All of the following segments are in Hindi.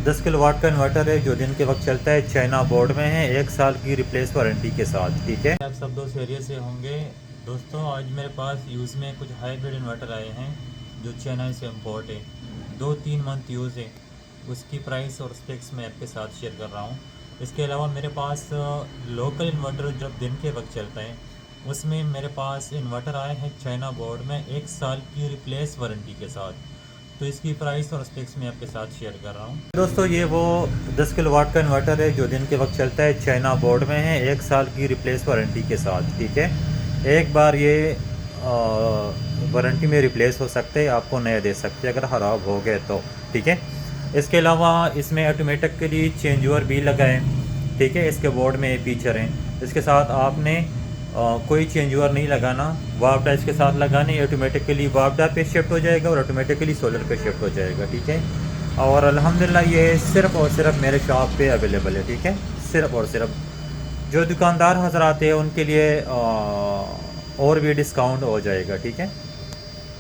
10 किलोवाट का इन्वर्टर है जो दिन के वक्त चलता है, चाइना बोर्ड में है, 1 साल की रिप्लेस वारंटी के साथ। ठीक है, आप सब दोस्त एरिया से होंगे। दोस्तों आज मेरे पास यूज़ में कुछ हाइब्रिड इन्वर्टर आए हैं जो चाइना से इम्पोर्ट है, 2-3 मंथ यूज़ है। उसकी प्राइस और स्पेक्स मैं आपके साथ शेयर कर रहा हूँ। इसके अलावा मेरे पास लोकल इन्वर्टर जब दिन के वक्त चलता है उसमें मेरे पास इन्वर्टर आए हैं चाइना बोर्ड में 1 साल की रिप्लेस वारंटी के साथ। तो इसकी प्राइस और स्पेक्स मैं आपके साथ शेयर कर रहा हूँ। दोस्तों ये वो 10 किलोवाट का इन्वर्टर है जो दिन के वक्त चलता है, चाइना बोर्ड में है, 1 साल की रिप्लेस वारंटी के साथ। ठीक है, एक बार ये वारंटी में रिप्लेस हो सकते हैं, आपको नया दे सकते हैं अगर ख़राब हो गए तो। ठीक है, इसके अलावा इसमें ऑटोमेटिकली चेंज ओवर भी लगा है। ठीक है, इसके बोर्ड में फीचर हैं। इसके साथ आपने कोई चेंज ओवर नहीं लगाना, वापडा इसके साथ लगाने, ऑटोमेटिकली वापडा पे शिफ्ट हो जाएगा और ऑटोमेटिकली सोलर पे शिफ्ट हो जाएगा। ठीक है, और अल्हम्दुलिल्लाह ये सिर्फ़ और सिर्फ मेरे शॉप पे अवेलेबल है। ठीक है, सिर्फ़ और सिर्फ जो दुकानदार हजरात हैं उनके लिए और भी डिस्काउंट हो जाएगा। ठीक है,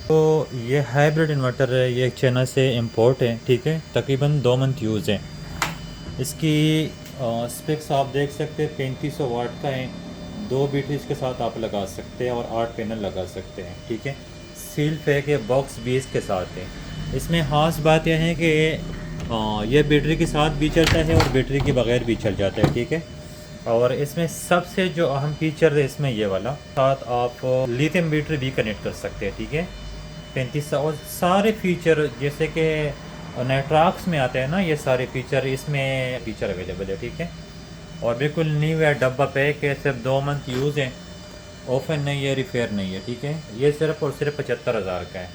तो ये हाइब्रिड इन्वर्टर है, ये चाइना से इंपोर्ट है। ठीक है, तकरीबन 2 मंथ यूज़ है। इसकी स्पेक्स आप देख सकते हैं, 3500 वाट का है, 2 बैटरी इसके साथ आप लगा सकते हैं और 8 पैनल लगा सकते हैं। ठीक है, सील पैक है, बॉक्स भी इसके साथ है। इसमें ख़ास बात यह है कि ये बैटरी के साथ भी चलता है और बैटरी के बगैर भी चल जाता है। ठीक है, और इसमें सबसे जो अहम फीचर है इसमें ये वाला, साथ आप लिथियम बैटरी भी कनेक्ट कर सकते हैं। ठीक है, 35 और सारे फीचर जैसे कि नेट्रॉक्स में आते हैं ना, ये सारे फीचर इसमें फीचर अवेलेबल है। ठीक है, और बिल्कुल न्यू है, डब्बा पैक है, सिर्फ 2 मंथ यूज़ है, ओपन नहीं है, रिपेयर नहीं है। ठीक है, ये सिर्फ और सिर्फ 75,000 का है।